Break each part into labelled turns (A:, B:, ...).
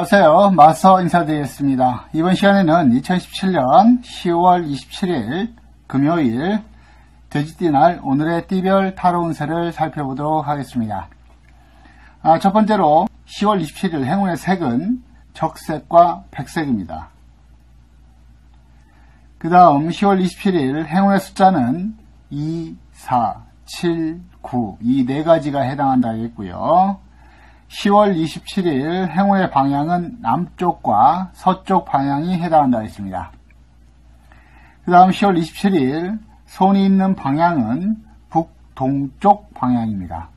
A: 안녕하세요. 마서 인사드리겠습니다. 이번 시간에는 2017년 10월 27일 금요일 돼지띠날 오늘의 띠별 타로 운세를 살펴보도록 하겠습니다. 첫 번째로 10월 27일 행운의 색은 적색과 백색입니다. 그 다음 10월 27일 행운의 숫자는 2, 4, 7, 9 이 네 가지가 해당한다 하겠고요. 10월 27일 행운의 방향은 남쪽과 서쪽 방향이 해당한다 했습니다. 그 다음 10월 27일 손이 있는 방향은 북동쪽 방향입니다.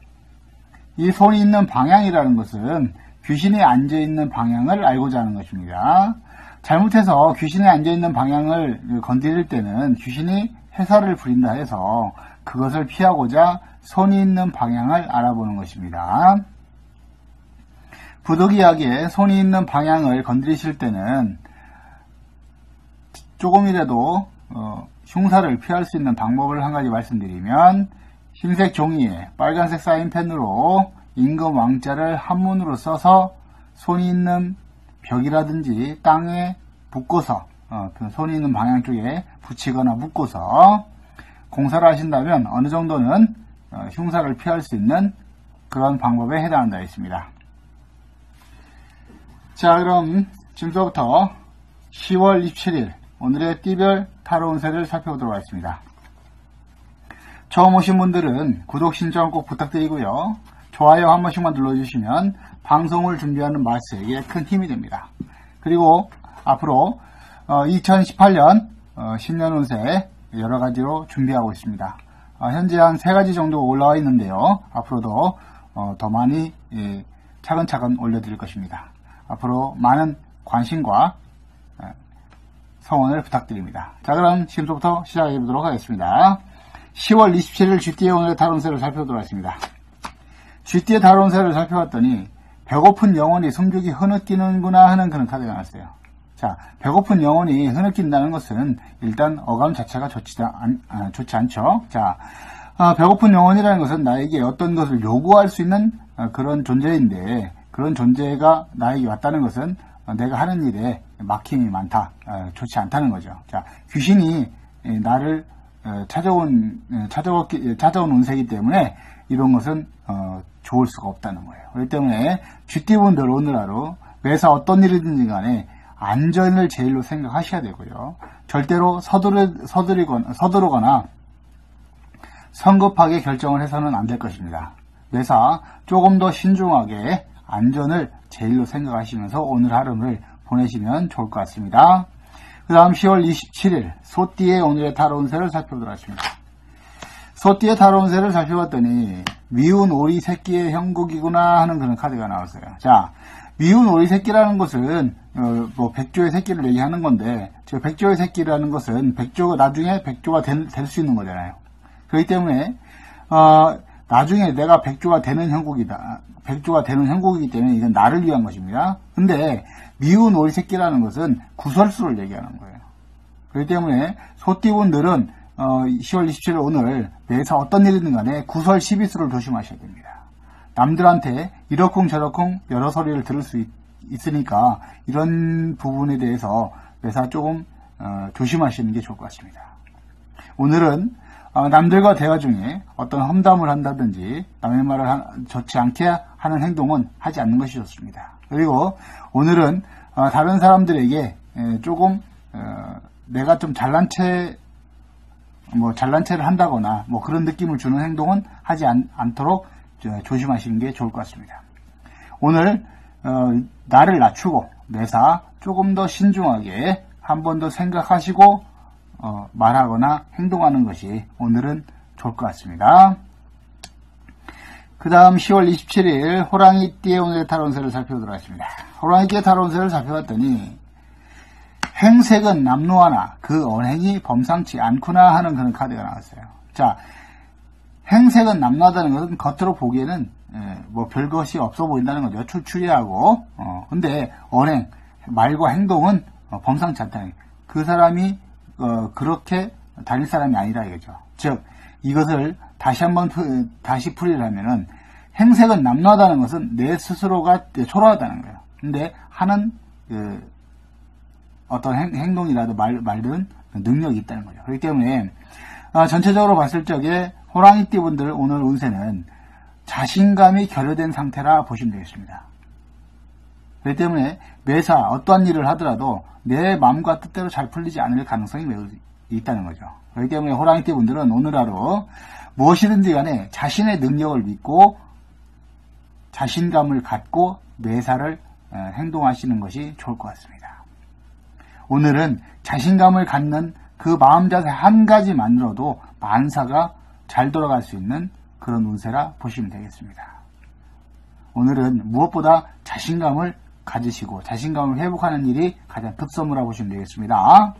A: 이 손이 있는 방향이라는 것은 귀신이 앉아있는 방향을 알고자 하는 것입니다. 잘못해서 귀신이 앉아있는 방향을 건드릴 때는 귀신이 해설을 부린다 해서 그것을 피하고자 손이 있는 방향을 알아보는 것입니다. 부득이하게 손이 있는 방향을 건드리실 때는 조금이라도 흉사를 피할 수 있는 방법을 한 가지 말씀드리면 흰색 종이에 빨간색 사인펜으로 임금 왕자를 한문으로 써서 손이 있는 벽이라든지 땅에 묶어서 그 손이 있는 방향 쪽에 붙이거나 묶어서 공사를 하신다면 어느 정도는 흉사를 피할 수 있는 그런 방법에 해당한다 했습니다. 자, 그럼 지금부터 10월 27일 오늘의 띠별 타로 운세를 살펴보도록 하겠습니다. 처음 오신 분들은 구독 신청 꼭 부탁드리고요. 좋아요 한 번씩만 눌러주시면 방송을 준비하는 마스에게 큰 힘이 됩니다. 그리고 앞으로 2018년 신년 운세 여러 가지로 준비하고 있습니다. 현재 한 3가지 정도 올라와 있는데요. 앞으로도 더 많이 차근차근 올려드릴 것입니다. 앞으로 많은 관심과 성원을 부탁드립니다. 자, 그럼 지금부터 시작해 보도록 하겠습니다. 10월 27일 쥐띠의 오늘의 타로 운세를 살펴보도록 하겠습니다. 쥐띠의 타로 운세를 살펴봤더니 배고픈 영혼이 숨죽이 흐느끼는구나 하는 그런 카드가 나왔어요. 자, 배고픈 영혼이 흐느낀다는 것은 일단 어감 자체가 좋지 않죠. 자, 배고픈 영혼이라는 것은 나에게 어떤 것을 요구할 수 있는 그런 존재인데 그런 존재가 나에게 왔다는 것은 내가 하는 일에 막힘이 많다, 좋지 않다는 거죠. 자, 귀신이 나를 찾아온 운세이기 때문에 이런 것은 좋을 수가 없다는 거예요. 그렇기 때문에 쥐띠분들 오늘 하루 매사 어떤 일이든지 간에 안전을 제일로 생각하셔야 되고요. 절대로 서두르거나 성급하게 결정을 해서는 안 될 것입니다. 매사 조금 더 신중하게 안전을 제일로 생각하시면서 오늘 하루를 보내시면 좋을 것 같습니다. 그 다음 10월 27일 소띠의 오늘의 타로 운세를 살펴보도록 하겠습니다. 소띠의 타로 운세를 살펴봤더니 미운 오리 새끼의 형국이구나 하는 그런 카드가 나왔어요. 자, 미운 오리 새끼라는 것은 백조의 새끼를 얘기하는 건데 저 백조의 새끼라는 것은 나중에 백조가 될 수 있는 거잖아요. 그렇기 때문에 나중에 내가 백조가 되는 형국이기 때문에 이건 나를 위한 것입니다. 근데 미운 오리 새끼라는 것은 구설수를 얘기하는 거예요. 그렇기 때문에 소띠분들은 10월 27일 오늘 매사 어떤 일이든 간에 구설 시비수를 조심하셔야 됩니다. 남들한테 이러쿵저러쿵 여러 소리를 들을 수 있으니까 이런 부분에 대해서 매사 조금 조심하시는 게 좋을 것 같습니다. 오늘은 남들과 대화 중에 어떤 험담을 한다든지 남의 말을 좋지 않게 하는 행동은 하지 않는 것이 좋습니다. 그리고 오늘은 다른 사람들에게 조금 내가 좀 잘난 체를 한다거나 그런 느낌을 주는 행동은 하지 않도록 조심하시는 게 좋을 것 같습니다. 오늘 나를 낮추고 매사 조금 더 신중하게 한 번 더 생각하시고 말하거나 행동하는 것이 오늘은 좋을 것 같습니다. 그 다음 10월 27일 호랑이띠의 오늘의 타로 운세를 살펴보도록 하겠습니다. 호랑이띠의 타로 운세를 살펴봤더니 행색은 남루하나 그 언행이 범상치 않구나 하는 그런 카드가 나왔어요. 자, 행색은 남루하다는 것은 겉으로 보기에는 별것이 없어 보인다는 거죠. 추리하고 근데 언행, 말과 행동은 범상치 않다는 거예요. 그 사람이 그렇게 다닐 사람이 아니라 이거죠. 즉 이것을 다시 풀이를 하면은 행색은 남루하다는 것은 내 스스로가 초라하다는 거예요. 근데 하는 어떤 행동이라도 말들은 능력이 있다는 거죠. 그렇기 때문에 전체적으로 봤을 적에 호랑이띠 분들 오늘 운세는 자신감이 결여된 상태라 보시면 되겠습니다. 그렇기 때문에 매사 어떠한 일을 하더라도 내 마음과 뜻대로 잘 풀리지 않을 가능성이 매우 있다는 거죠. 그렇기 때문에 호랑이띠 분들은 오늘 하루 무엇이든지 간에 자신의 능력을 믿고 자신감을 갖고 매사를 행동하시는 것이 좋을 것 같습니다. 오늘은 자신감을 갖는 그 마음 자세 한 가지만으로도 만사가 잘 돌아갈 수 있는 그런 운세라 보시면 되겠습니다. 오늘은 무엇보다 자신감을 가지시고 자신감을 회복하는 일이 가장 급선무라 보시면 되겠습니다.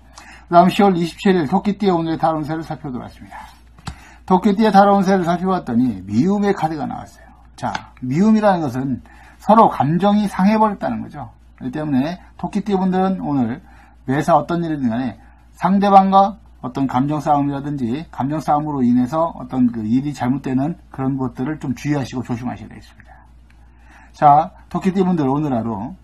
A: 그 다음 10월 27일 토끼띠의 오늘의 달운세를 살펴보도록 하겠습니다. 토끼띠의 달운세를 살펴봤더니 미움의 카드가 나왔어요. 자, 미움이라는 것은 서로 감정이 상해버렸다는 거죠. 그렇기 때문에 토끼띠 분들은 오늘 매사 어떤 일이든 간에 상대방과 어떤 감정 싸움이라든지 감정 싸움으로 인해서 어떤 그 일이 잘못되는 그런 것들을 좀 주의하시고 조심하셔야 되겠습니다. 자, 토끼띠 분들 오늘 하루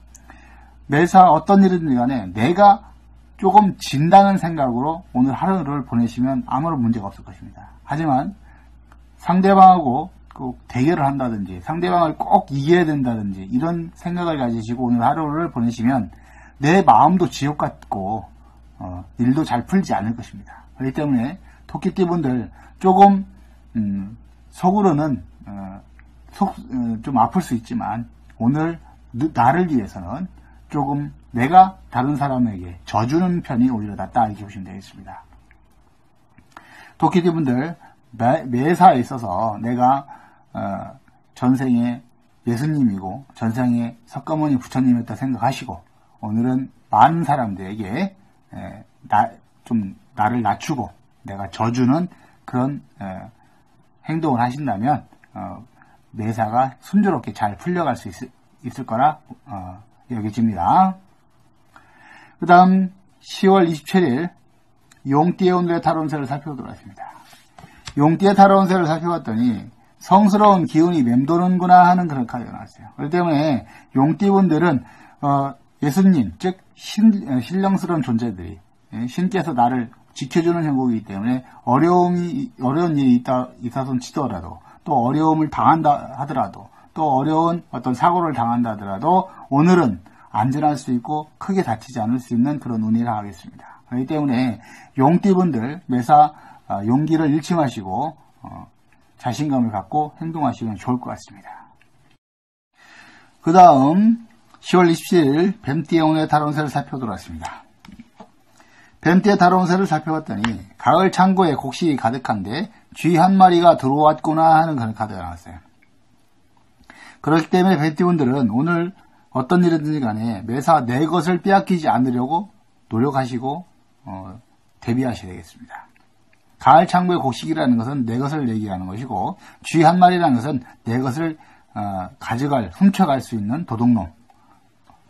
A: 매사 어떤 일이든 간에 내가 조금 진다는 생각으로 오늘 하루를 보내시면 아무런 문제가 없을 것입니다. 하지만 상대방하고 꼭 대결을 한다든지 상대방을 꼭 이겨야 된다든지 이런 생각을 가지시고 오늘 하루를 보내시면 내 마음도 지옥 같고 일도 잘 풀지 않을 것입니다. 그렇기 때문에 토끼띠 분들 조금 속으로는 좀 아플 수 있지만 오늘 나를 위해서는 조금 내가 다른 사람에게 져주는 편이 오히려 낫다 이렇게 보시면 되겠습니다. 토끼띠 분들 매사에 있어서 내가 전생에 예수님이고 전생에 석가모니 부처님이었다 생각하시고 오늘은 많은 사람들에게 나를 낮추고 내가 져주는 그런 행동을 하신다면 매사가 순조롭게 잘 풀려갈 수 있을 거라 여겨집니다. 그 다음 10월 27일 용띠의 오늘의 타로운세를 살펴보도록 하겠습니다. 용띠의 타로운세를 살펴봤더니 성스러운 기운이 맴도는구나 하는 그런 카드가 나왔어요. 그렇기 때문에 용띠분들은 예수님, 즉 신령스러운 존재들이 신께서 나를 지켜주는 형국이기 때문에 어려운 일이 있어서 치더라도 또 어려움을 당한다 하더라도 또 어려운 어떤 사고를 당한다 하더라도 오늘은 안전할 수 있고 크게 다치지 않을 수 있는 그런 운이라 하겠습니다. 그렇기 때문에 용띠분들 매사 용기를 일침하시고 자신감을 갖고 행동하시면 좋을 것 같습니다. 그 다음 10월 27일 뱀띠의 오늘의 달운세를 살펴보도록 하겠습니다. 뱀띠의 달운세를 살펴봤더니 가을 창고에 곡식이 가득한데 쥐 한 마리가 들어왔구나 하는 그런 카드가 나왔어요. 그렇기 때문에 뱀띠분들은 오늘 어떤 일이든지 간에 매사 내 것을 빼앗기지 않으려고 노력하시고 대비하셔야 되겠습니다. 가을 창고의 곡식이라는 것은 내 것을 얘기하는 것이고 쥐 한 마리라는 것은 내 것을 훔쳐갈 수 있는 도둑놈,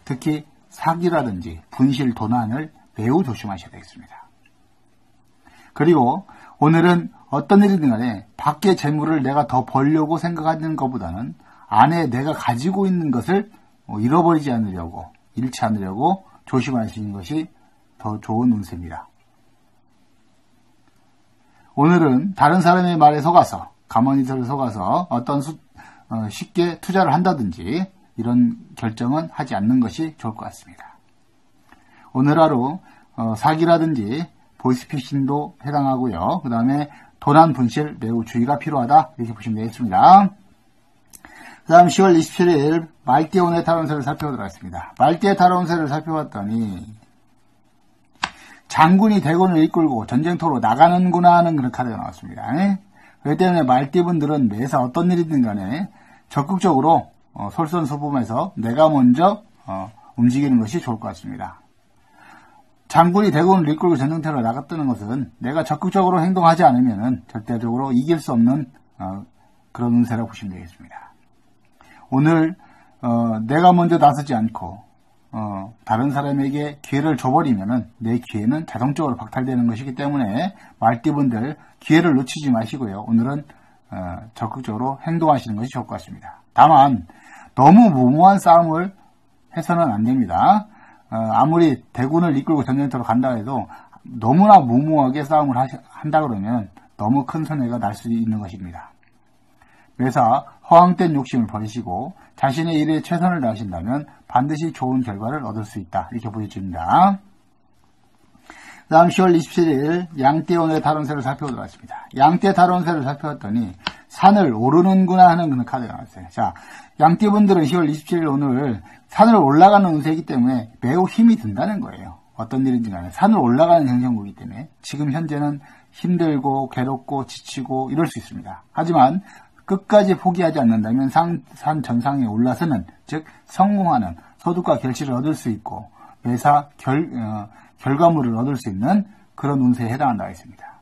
A: 특히 사기라든지 분실, 도난을 매우 조심하셔야 되겠습니다. 그리고 오늘은 어떤 일이든 간에 밖의 재물을 내가 더 벌려고 생각하는 것보다는 안에 내가 가지고 있는 것을 잃어버리지 않으려고, 잃지 않으려고 조심하시는 것이 더 좋은 운세입니다. 오늘은 다른 사람의 말에 속아서, 가만히들 속아서 어떤 쉽게 투자를 한다든지 이런 결정은 하지 않는 것이 좋을 것 같습니다. 오늘 하루 사기라든지 보이스피싱도 해당하고요. 그 다음에 도난 분실 매우 주의가 필요하다 이렇게 보시면 되겠습니다. 그 다음 10월 27일 말띠의 오늘의 타로운세를 살펴보도록 하겠습니다. 말띠의 타로운세를 살펴봤더니 장군이 대군을 이끌고 전쟁터로 나가는구나 하는 그런 카드가 나왔습니다. 그렇기 때문에 말띠분들은 매사 어떤 일이든 간에 적극적으로 솔선수범해서 내가 먼저 움직이는 것이 좋을 것 같습니다. 장군이 대군을 이끌고 전쟁터로 나갔다는 것은 내가 적극적으로 행동하지 않으면 절대적으로 이길 수 없는 그런 운세라고 보시면 되겠습니다. 오늘 내가 먼저 나서지 않고 다른 사람에게 기회를 줘버리면 내 기회는 자동적으로 박탈되는 것이기 때문에 말띠분들 기회를 놓치지 마시고요. 오늘은 적극적으로 행동하시는 것이 좋을 것 같습니다. 다만 너무 무모한 싸움을 해서는 안 됩니다. 아무리 대군을 이끌고 전쟁터로 간다 해도 너무나 무모하게 싸움을 한다 그러면 너무 큰 손해가 날 수 있는 것입니다. 매사 허황된 욕심을 버리시고 자신의 일에 최선을 다하신다면 반드시 좋은 결과를 얻을 수 있다. 이렇게 보여줍니다. 그 다음 10월 27일 양띠 오늘의 탈운세를 살펴보도록 하겠습니다. 양띠의 탈운세를 살펴봤더니 산을 오르는구나 하는 그런 카드가 나왔어요. 자, 양띠분들은 10월 27일 오늘 산을 올라가는 운세이기 때문에 매우 힘이 든다는 거예요. 어떤 일인지 간에 산을 올라가는 행성구이기 때문에 지금 현재는 힘들고 괴롭고 지치고 이럴 수 있습니다. 하지만 끝까지 포기하지 않는다면 산 정상에 올라서는, 즉 성공하는 소득과 결실을 얻을 수 있고 매사 결과물을 얻을 수 있는 그런 운세에 해당한다고 했습니다.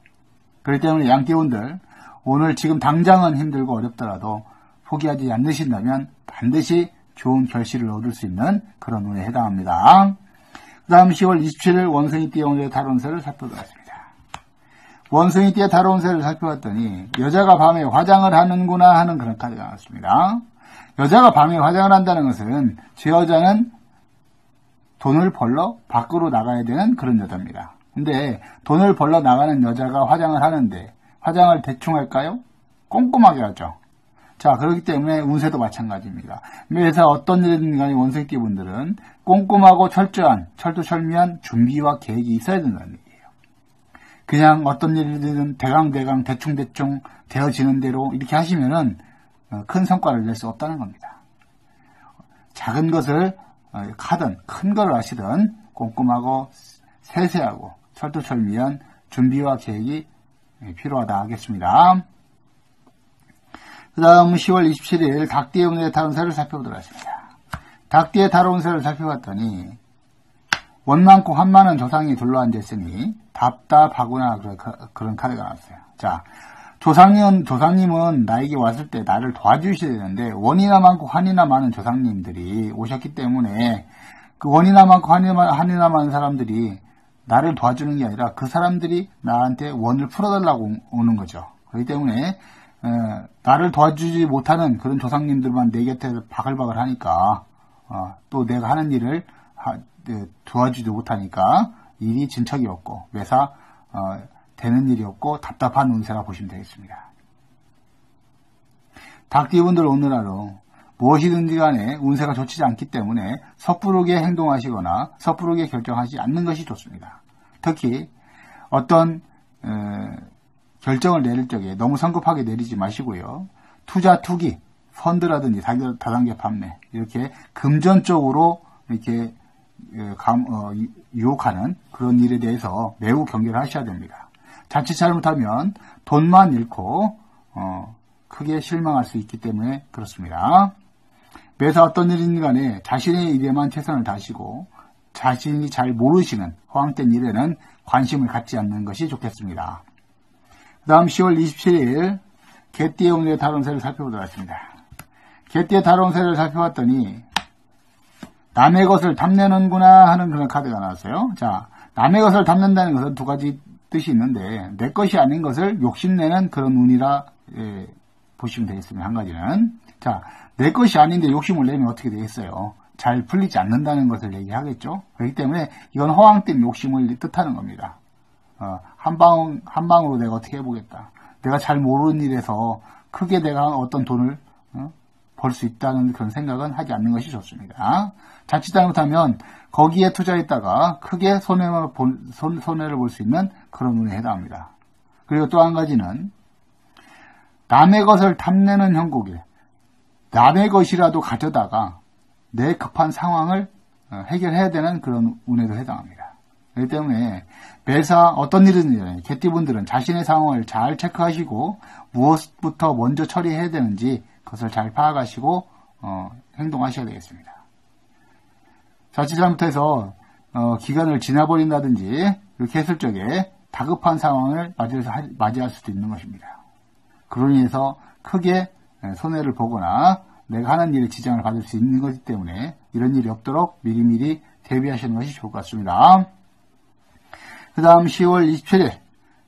A: 그렇기 때문에 양띠분들 오늘 지금 당장은 힘들고 어렵더라도 포기하지 않으신다면 반드시 좋은 결실을 얻을 수 있는 그런 운에 해당합니다. 그 다음 10월 27일 원숭이띠의 오늘의 탈운세를 살펴보도록 하겠습니다. 원숭이띠의 탈운세를 살펴봤더니 여자가 밤에 화장을 하는구나 하는 그런 카드가 나왔습니다. 여자가 밤에 화장을 한다는 것은 저 여자는 돈을 벌러 밖으로 나가야 되는 그런 여자입니다. 근데 돈을 벌러 나가는 여자가 화장을 하는데 화장을 대충 할까요? 꼼꼼하게 하죠. 자, 그렇기 때문에 운세도 마찬가지입니다. 그래서 어떤 일이든 간에 원숭이띠 분들은 꼼꼼하고 철저한, 철두철미한 준비와 계획이 있어야 된다는 얘기예요. 그냥 어떤 일이든 대강 대충 되어지는 대로 이렇게 하시면은 큰 성과를 낼 수 없다는 겁니다. 작은 것을 하든 큰 걸 하시든 꼼꼼하고 세세하고 철두철미한 준비와 계획이 필요하다 하겠습니다. 그 다음 10월 27일 닭띠의 오늘의 탈운세를 살펴보도록 하겠습니다. 닭띠의 탈운세를 살펴봤더니 원 많고 환 많은 조상이 둘러앉았으니 답답하구나 그런 카드가 나왔어요. 자, 조상님은 나에게 왔을 때 나를 도와주셔야 되는데 원이나 많고 환이나 많은 조상님들이 오셨기 때문에 그 원이나 많고 환이나 많은 사람들이 나를 도와주는 게 아니라 그 사람들이 나한테 원을 풀어달라고 오는 거죠. 그렇기 때문에 나를 도와주지 못하는 그런 조상님들만 내 곁에 바글바글 하니까 또 내가 하는 일을 도와주지 못하니까 일이 진척이 없고 매사 되는 일이 없고 답답한 운세라 보시면 되겠습니다. 닭띠분들 오늘 하루 무엇이든지 간에 운세가 좋지 않기 때문에 섣부르게 행동하시거나 섣부르게 결정하지 않는 것이 좋습니다. 특히 어떤 결정을 내릴 적에 너무 성급하게 내리지 마시고요. 투기, 펀드라든지 다단계 판매 이렇게 금전적으로 이렇게 유혹하는 그런 일에 대해서 매우 경계를 하셔야 됩니다. 자칫 잘못하면 돈만 잃고 크게 실망할 수 있기 때문에 그렇습니다. 매사 어떤 일이든 간에 자신의 일에만 최선을 다하시고 자신이 잘 모르시는 허황된 일에는 관심을 갖지 않는 것이 좋겠습니다. 그 다음 10월 27일 개띠의 오늘의 탈운세를 살펴보도록 하겠습니다. 개띠의 탈운세를 살펴봤더니 남의 것을 탐내는구나 하는 그런 카드가 나왔어요. 자, 남의 것을 탐낸다는 것은 두 가지 뜻이 있는데 내 것이 아닌 것을 욕심내는 그런 운이라 보시면 되겠습니다. 한 가지는 자, 내 것이 아닌데 욕심을 내면 어떻게 되겠어요? 잘 풀리지 않는다는 것을 얘기하겠죠. 그렇기 때문에 이건 허황된 욕심을 뜻하는 겁니다. 한 방으로 내가 어떻게 해보겠다. 내가 잘 모르는 일에서 크게 내가 어떤 돈을 벌 수 있다는 그런 생각은 하지 않는 것이 좋습니다. 자칫 잘못하면 거기에 투자했다가 크게 손해를 볼 수 있는 그런 운에 해당합니다. 그리고 또 한 가지는 남의 것을 탐내는 형국에 남의 것이라도 가져다가 내 급한 상황을 해결해야 되는 그런 운에도 해당합니다. 그렇기 때문에 매사 어떤 일이든 개띠분들은 자신의 상황을 잘 체크하시고 무엇부터 먼저 처리해야 되는지 그것을 잘 파악하시고 행동하셔야 되겠습니다. 자칫 잘못해서 기간을 지나버린다든지 이렇게 했을 적에 다급한 상황을 맞이할 수도 있는 것입니다. 그로 인해서 크게 손해를 보거나 내가 하는 일에 지장을 받을 수 있는 것이기 때문에 이런 일이 없도록 미리미리 대비하시는 것이 좋을 것 같습니다. 그 다음 10월 27일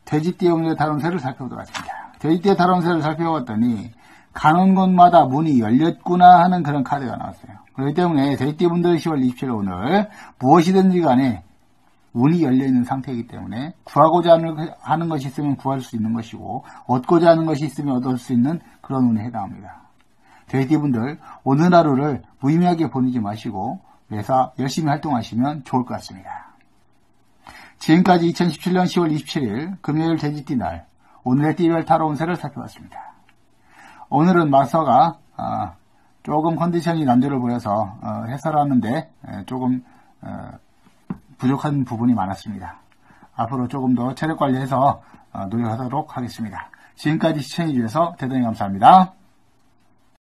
A: 돼지띠의 오늘의 탈운세를 살펴보도록 하겠습니다. 돼지띠의 탈운세를 살펴봤더니 가는 곳마다 문이 열렸구나 하는 그런 카드가 나왔어요. 그렇기 때문에 돼지띠분들 10월 27일 오늘 무엇이든지 간에 운이 열려있는 상태이기 때문에 구하고자 하는 것이 있으면 구할 수 있는 것이고 얻고자 하는 것이 있으면 얻을 수 있는 그런 운에 해당합니다. 돼지띠분들 오늘 하루를 무의미하게 보내지 마시고 매사 열심히 활동하시면 좋을 것 같습니다. 지금까지 2017년 10월 27일 금요일 돼지띠 날 오늘의 띠별 타로 운세를 살펴봤습니다. 오늘은 마서가 조금 컨디션이 난조를 보여서 해설하는데 조금 부족한 부분이 많았습니다. 앞으로 조금 더 체력 관리해서 노력하도록 하겠습니다. 지금까지 시청해 주셔서 대단히 감사합니다.